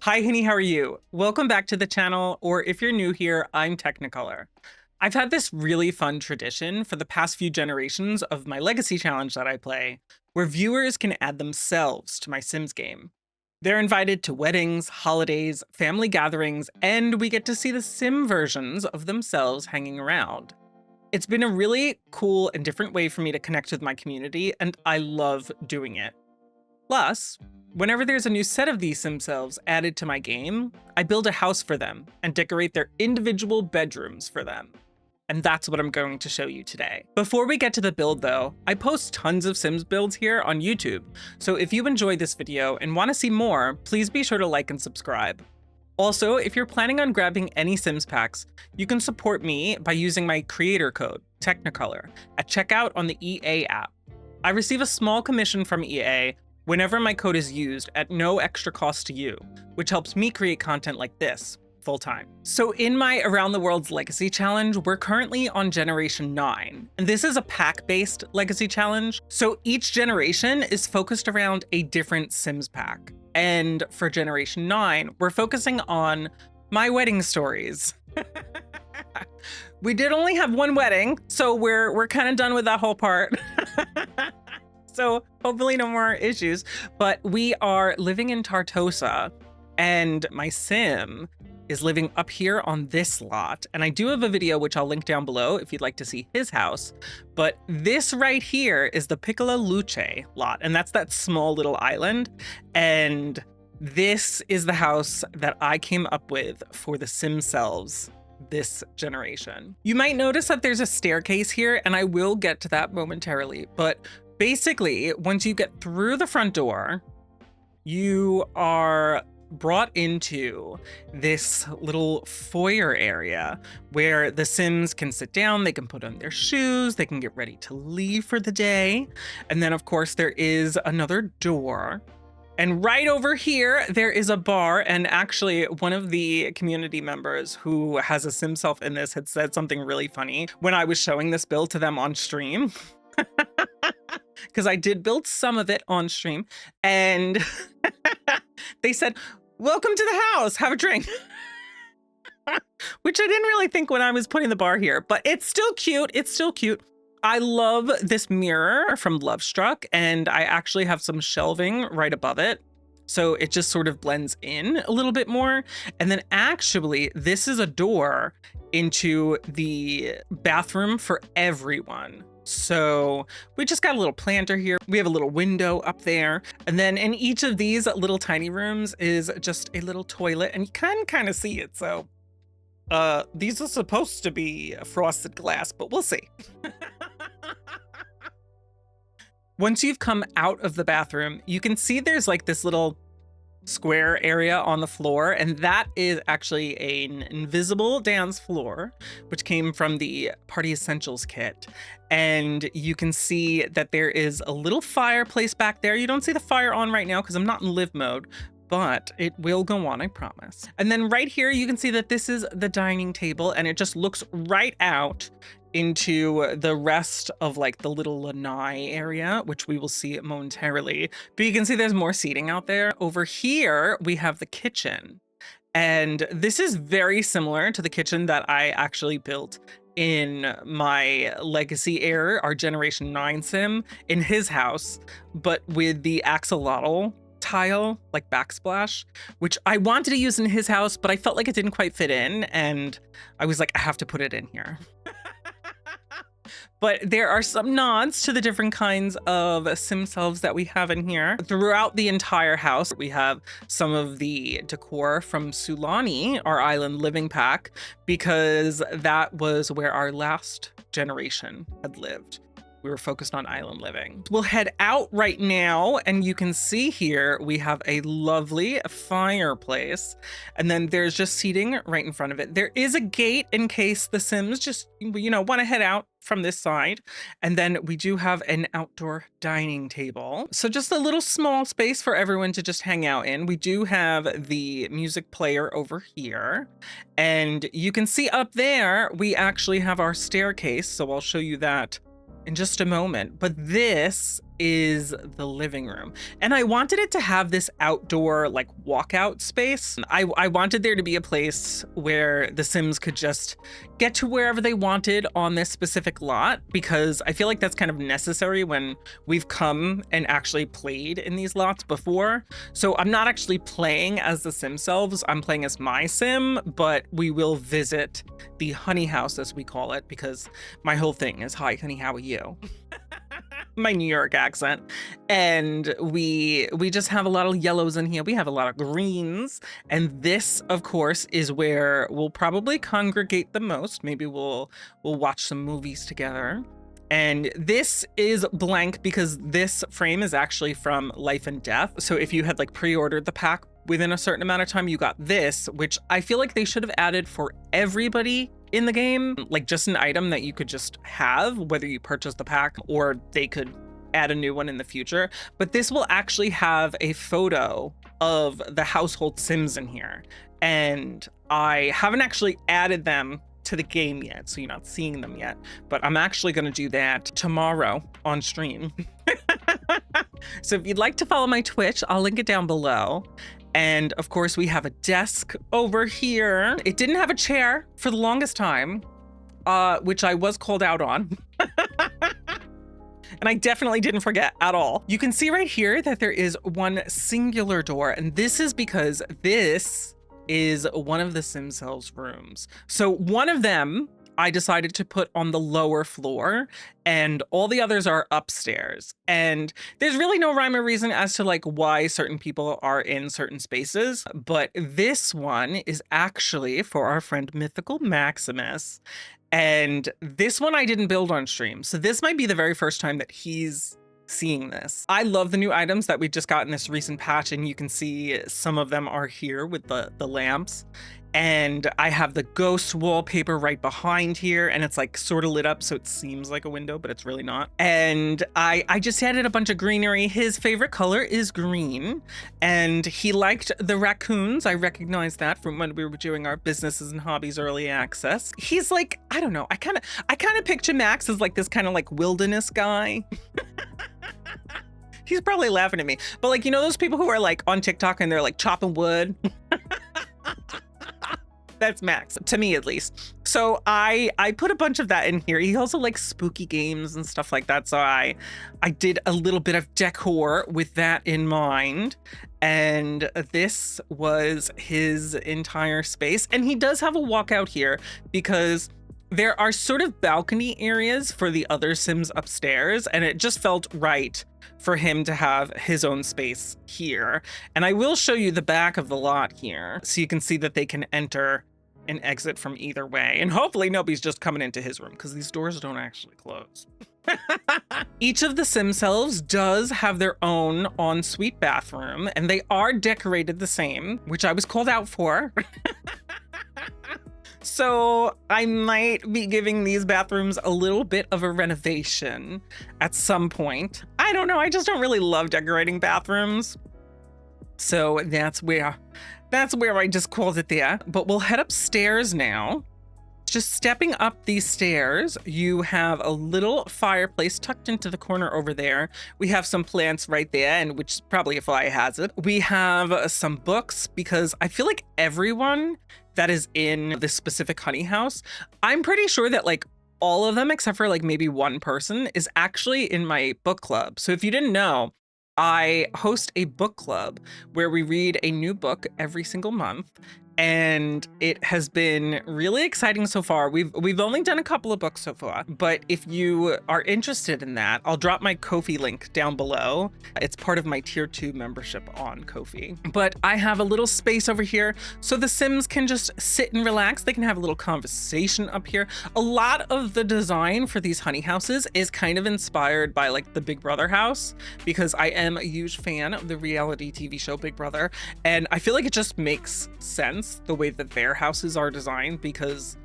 Hi, Henny, how are you? Welcome back to the channel, or if you're new here, I'm Teknikolour. I've had this really fun tradition for the past few generations of my Legacy Challenge that I play, where viewers can add themselves to my Sims game. They're invited to weddings, holidays, family gatherings, and we get to see the Sim versions of themselves hanging around. It's been a really cool and different way for me to connect with my community, and I love doing it. Plus, whenever there's a new set of these Simselves added to my game, I build a house for them and decorate their individual bedrooms for them. And that's what I'm going to show you today. Before we get to the build though, I post tons of Sims builds here on YouTube, so if you enjoyed this video and want to see more, please be sure to like and subscribe. Also, if you're planning on grabbing any Sims packs, you can support me by using my creator code, Teknikolour, at checkout on the EA app. I receive a small commission from EA whenever my code is used at no extra cost to you, which helps me create content like this full-time. So in my Around the World's Legacy Challenge, we're currently on Generation 9, and this is a pack-based Legacy Challenge, so each generation is focused around a different Sims pack. And for Generation 9, we're focusing on my wedding stories. We did only have one wedding, so we're kind of done with that whole part. So hopefully no more issues, but we are living in Tartosa and my Sim is living up here on this lot. And I do have a video, which I'll link down below if you'd like to see his house. But this right here is the Piccola Luce lot. And that's that small little island. And this is the house that I came up with for the Simselves this generation. You might notice that there's a staircase here, and I will get to that momentarily, but basically, once you get through the front door, you are brought into this little foyer area where the Sims can sit down, they can put on their shoes, they can get ready to leave for the day. And then, of course, there is another door. And right over here, there is a bar. And actually, one of the community members who has a Simself in this had said something really funny when I was showing this build to them on stream. Because I did build some of it on stream, and they said, "Welcome to the house, have a drink." Which I didn't really think when I was putting the bar here, but it's still cute. It's still cute. I love this mirror from Love Struck, and I actually have some shelving right above it, so it just sort of blends in a little bit more. And then actually, this is a door into the bathroom for everyone. So we just got a little planter here. We have a little window up there. And then in each of these little tiny rooms is just a little toilet, and you can kind of see it. So these are supposed to be frosted glass, but we'll see. Once you've come out of the bathroom, you can see there's like this little square area on the floor, and that is actually an invisible dance floor, which came from the Party Essentials kit. And you can see that there is a little fireplace back there. You don't see the fire on right now because I'm not in live mode, but it will go on, I promise. And then right here, you can see that this is the dining table, and it just looks right out into the rest of like the little lanai area, which we will see momentarily. But you can see there's more seating out there. Over here, we have the kitchen. And this is very similar to the kitchen that I actually built in my Legacy Heir, our Generation 9 Sim, in his house, but with the axolotl tile, like backsplash, which I wanted to use in his house, but I felt like it didn't quite fit in, and I was like, I have to put it in here. But there are some nods to the different kinds of Simselves that we have in here. Throughout the entire house, we have some of the decor from Sulani, our island living pack, because that was where our last generation had lived. We were focused on island living. We'll head out right now, and you can see here we have a lovely fireplace, and then there's just seating right in front of it. There is a gate in case the Sims just, you know, want to head out from this side. And then we do have an outdoor dining table. So just a little small space for everyone to just hang out in. We do have the music player over here, and you can see up there, we actually have our staircase. So I'll show you that in just a moment. But this is the living room. And I wanted it to have this outdoor like walkout space. I wanted there to be a place where the Sims could just get to wherever they wanted on this specific lot, because I feel like that's kind of necessary when we've come and actually played in these lots before. So I'm not actually playing as the Simselves, I'm playing as my Sim, but we will visit the honey house, as we call it, because my whole thing is, hi honey, how are you? My New York accent. And we just have a lot of yellows in here. We have a lot of greens. And this, of course, is where we'll probably congregate the most. Maybe we'll watch some movies together. And this is blank because this frame is actually from Life and Death. So if you had like pre-ordered the pack within a certain amount of time, you got this, which I feel like they should have added for everybody in the game, like just an item that you could just have, whether you purchase the pack or they could add a new one in the future. But this will actually have a photo of the household Sims in here. And I haven't actually added them to the game yet, so you're not seeing them yet, but I'm actually going to do that tomorrow on stream. So if you'd like to follow my Twitch, I'll link it down below. And of course we have a desk over here. It didn't have a chair for the longest time, which I was called out on. And I definitely didn't forget at all. You can see right here that there is one singular door, and this is because this is one of the Simselves rooms. So one of them I decided to put on the lower floor, and all the others are upstairs. And there's really no rhyme or reason as to like why certain people are in certain spaces, but this one is actually for our friend Mythical Maximus. And this one I didn't build on stream, so this might be the very first time that he's seeing this. I love the new items that we just got in this recent patch, and you can see some of them are here with the lamps. And I have the ghost wallpaper right behind here, and it's like sort of lit up so it seems like a window, but it's really not. And I just added a bunch of greenery. His favorite color is green, and he liked the raccoons. I recognized that from when we were doing our businesses and hobbies early access. He's like, I don't know, I kind of picture Max as like this kind of like wilderness guy. He's probably laughing at me, but like, you know, those people who are like on TikTok and they're like chopping wood. That's Max, to me at least. So I put a bunch of that in here. He also likes spooky games and stuff like that. So I did a little bit of decor with that in mind. And this was his entire space. And he does have a walkout here because there are sort of balcony areas for the other Sims upstairs, and it just felt right for him to have his own space here. And I will show you the back of the lot here so you can see that they can enter and exit from either way. And hopefully nobody's just coming into his room because these doors don't actually close. Each of the Simselves does have their own ensuite bathroom, and they are decorated the same, which I was called out for. So I might be giving these bathrooms a little bit of a renovation at some point. I don't know, I just don't really love decorating bathrooms. So that's where I just called it there. But we'll head upstairs now. Just stepping up these stairs, you have a little fireplace tucked into the corner over there. We have some plants right there, and which is probably a fly hazard. We have some books because I feel like everyone that is in this specific honey house, I'm pretty sure that like all of them, except for like maybe one person, is actually in my book club. So if you didn't know, I host a book club where we read a new book every single month. And it has been really exciting so far. We've only done a couple of books so far, but if you are interested in that, I'll drop my Ko-fi link down below. It's part of my tier 2 membership on Ko-fi. But I have a little space over here so the Sims can just sit and relax. They can have a little conversation up here. A lot of the design for these honey houses is kind of inspired by like the Big Brother house, because I am a huge fan of the reality TV show Big Brother. And I feel like it just makes sense the way that their houses are designed, because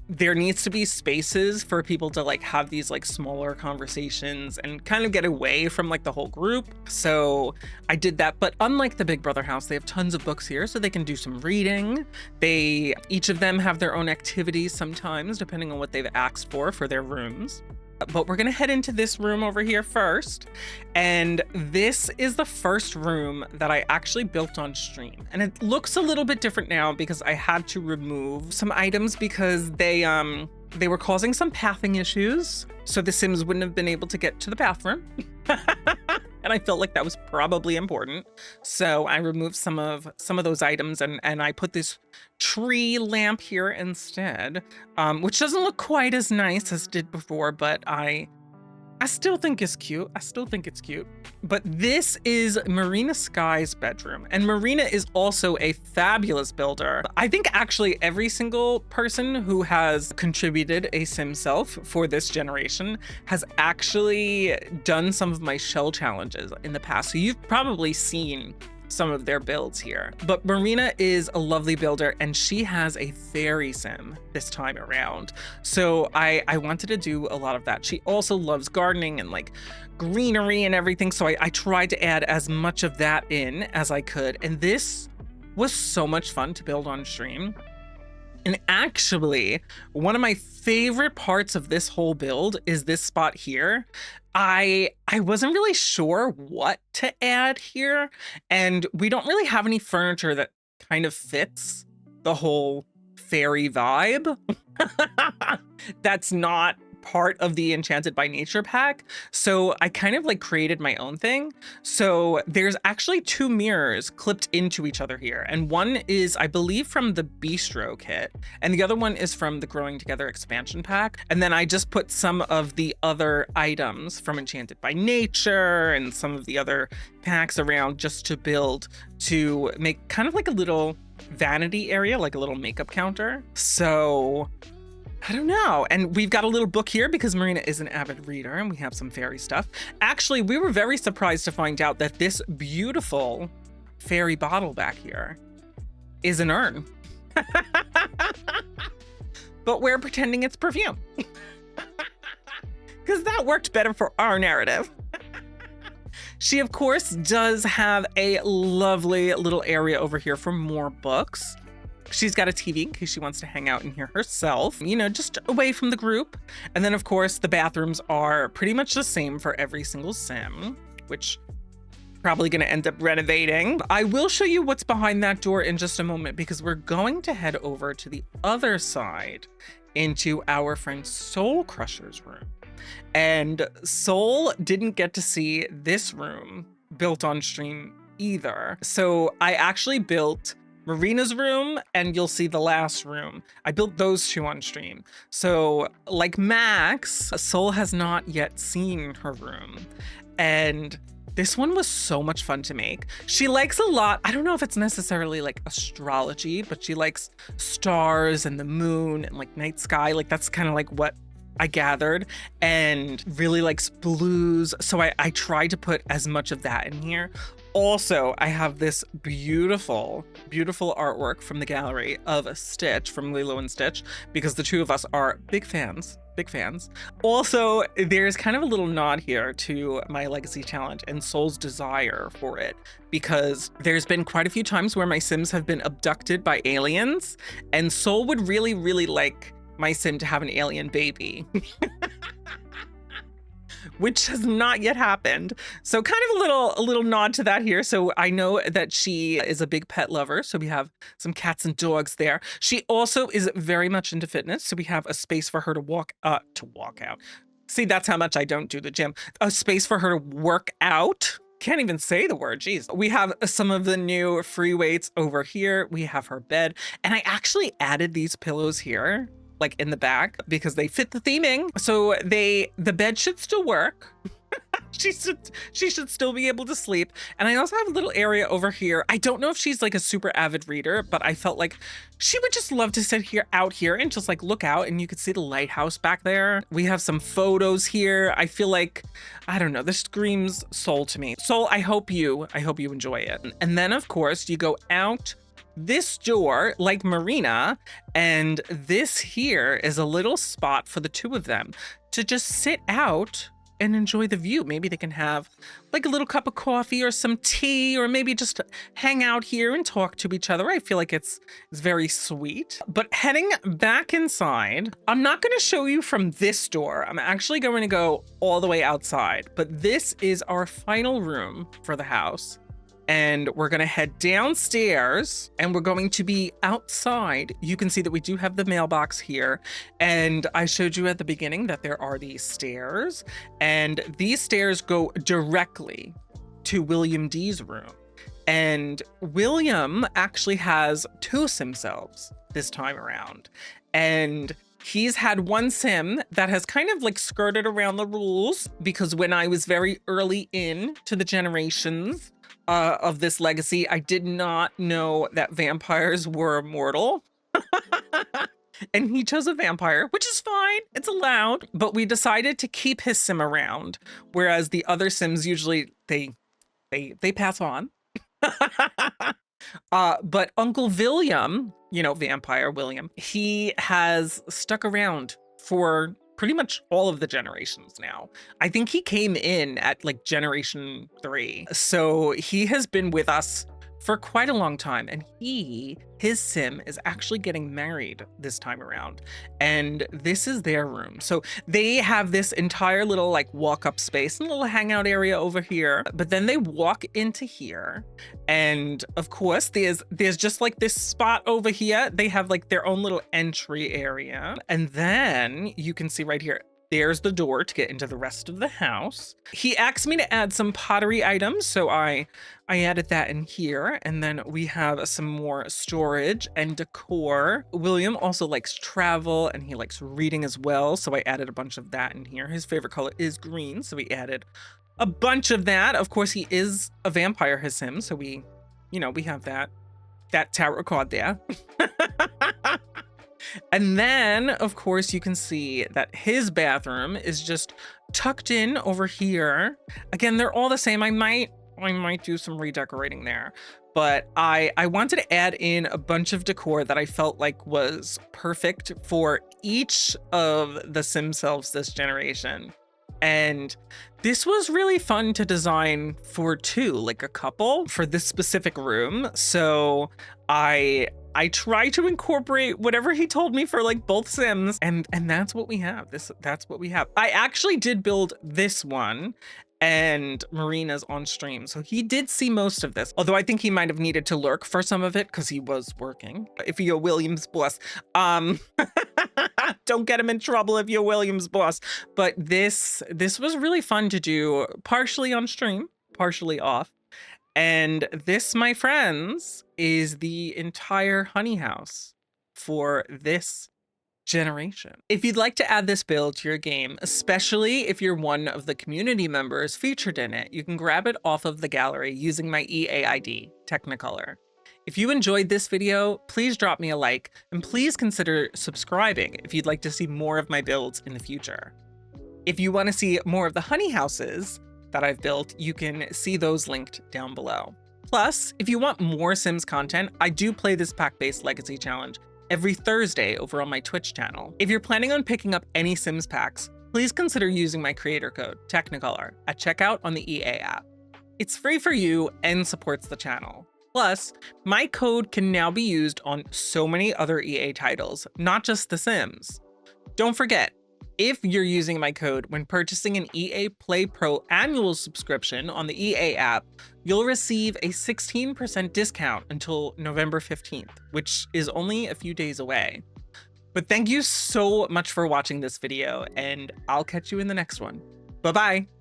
there needs to be spaces for people to like have these like smaller conversations and kind of get away from like the whole group. So I did that. But unlike the Big Brother house, they have tons of books here so they can do some reading. Each of them have their own activities sometimes, depending on what they've asked for their rooms. But we're gonna head into this room over here first. And this is the first room that I actually built on stream. And it looks a little bit different now because I had to remove some items because they were causing some pathing issues. So the Sims wouldn't have been able to get to the bathroom. And I felt like that was probably important. So I removed some of those items and I put this tree lamp here instead, which doesn't look quite as nice as it did before, but I still think it's cute. I still think it's cute. But this is Marina Sky's bedroom. And Marina is also a fabulous builder. I think actually every single person who has contributed a Simself for this generation has actually done some of my shell challenges in the past. So you've probably seen some of their builds here. But Marina is a lovely builder and she has a fairy sim this time around. So I wanted to do a lot of that. She also loves gardening and like greenery and everything. So I tried to add as much of that in as I could. And this was so much fun to build on stream. And actually, one of my favorite parts of this whole build is this spot here. I wasn't really sure what to add here, and we don't really have any furniture that kind of fits the whole fairy vibe. That's not part of the Enchanted by Nature pack. So I kind of like created my own thing. So there's actually 2 mirrors clipped into each other here. And one is, I believe, from the Bistro kit. And the other one is from the Growing Together expansion pack. And then I just put some of the other items from Enchanted by Nature and some of the other packs around just to build, to make kind of like a little vanity area, like a little makeup counter. So I don't know. And we've got a little book here because Marina is an avid reader and we have some fairy stuff. Actually, we were very surprised to find out that this beautiful fairy bottle back here is an urn. But we're pretending it's perfume. Because that worked better for our narrative. She, of course, does have a lovely little area over here for more books. She's got a TV in case she wants to hang out in here herself, you know, just away from the group. And then, of course, the bathrooms are pretty much the same for every single sim, which probably going to end up renovating. I will show you what's behind that door in just a moment because we're going to head over to the other side into our friend Soul Crusher's room. And Soul didn't get to see this room built on stream either. So I actually built Marina's room, and you'll see the last room. I built those 2 on stream. So like Max, Soul has not yet seen her room. And this one was so much fun to make. She likes a lot, I don't know if it's necessarily like astrology, but she likes stars and the moon and like night sky. Like that's kind of like what I gathered, and really likes blues. So I tried to put as much of that in here. Also, I have this beautiful, beautiful artwork from the gallery of Stitch from Lilo and Stitch, because the 2 of us are big fans. Also, there's kind of a little nod here to my legacy challenge and Soul's desire for it, because there's been quite a few times where my Sims have been abducted by aliens, and Soul would really, really like my Sim to have an alien baby. Which has not yet happened. So kind of a little nod to that here. So I know that she is a big pet lover. So we have some cats and dogs there. She also is very much into fitness. So we have a space for her to walk out. See, that's how much I don't do the gym. A space for her to work out. Can't even say the word, geez. We have some of the new free weights over here. We have her bed. And I actually added these pillows here, like in the back, because they fit the theming. So the bed should still work. She should still be able to sleep. And I also have a little area over here. I don't know if she's like a super avid reader, but I felt like she would just love to sit out here and just like look out, and you could see the lighthouse back there. We have some photos here. I feel like, I don't know, this screams Soul to me. Soul, I hope you enjoy it. And then of course you go out this door like Marina, and this here is a little spot for the 2 of them to just sit out and enjoy the view. Maybe they can have like a little cup of coffee or some tea, or maybe just hang out here and talk to each other. I feel like it's very sweet. But heading back inside, I'm not going to show you from this door. I'm actually going to go all the way outside. But this is our final room for the house. And we're going to head downstairs and we're going to be outside. You can see that we do have the mailbox here. And I showed you at the beginning that there are these stairs, and these stairs go directly to William D's room. And William actually has 2 Simselves this time around. And he's had one sim that has kind of like skirted around the rules, because when I was very early in to the generations of this legacy, I did not know that vampires were immortal. And he chose a vampire, which is fine. It's allowed. But we decided to keep his sim around, whereas the other sims usually they pass on. But Uncle William, you know, vampire William, he has stuck around for pretty much all of the generations now. I think he came in at like generation 3. So he has been with us for quite a long time, and his sim is actually getting married this time around, and this is their room. So they have this entire little like walk up space and a little hangout area over here, but then they walk into here, and of course there's just like this spot over here. They have like their own little entry area, and then you can see right here, there's the door to get into the rest of the house. He asked me to add some pottery items, so I added that in here. And then we have some more storage and decor. William also likes travel and he likes reading as well, so I added a bunch of that in here. His favorite color is green, so we added a bunch of that. Of course, he is a vampire, his sim, so we have that tarot card there. And then, of course, you can see that his bathroom is just tucked in over here. Again, they're all the same. I might do some redecorating there, but I wanted to add in a bunch of decor that I felt like was perfect for each of the Simselves this generation. And this was really fun to design for 2, like a couple for this specific room. So I try to incorporate whatever he told me for like both sims, and that's what we have. That's what we have. I actually did build this one, and Marina's on stream, so he did see most of this, although I think he might have needed to lurk for some of it because he was working. If you're William's boss, don't get him in trouble if you're William's boss. But this was really fun to do, partially on stream, partially off. And this, my friends, is the entire honey house for this generation. If you'd like to add this build to your game, especially if you're one of the community members featured in it, you can grab it off of the gallery using my EA ID, Teknikolour. If you enjoyed this video, please drop me a like, and please consider subscribing if you'd like to see more of my builds in the future. If you want to see more of the honey houses that I've built, you can see those linked down below. Plus, if you want more Sims content, I do play this pack-based legacy challenge every Thursday over on my Twitch channel. If you're planning on picking up any Sims packs, please consider using my creator code, Teknikolour, at checkout on the EA app. It's free for you and supports the channel. Plus, my code can now be used on so many other EA titles, not just The Sims. Don't forget, if you're using my code when purchasing an EA Play Pro annual subscription on the EA app, you'll receive a 16% discount until November 15th, which is only a few days away. But thank you so much for watching this video, and I'll catch you in the next one. Bye-bye.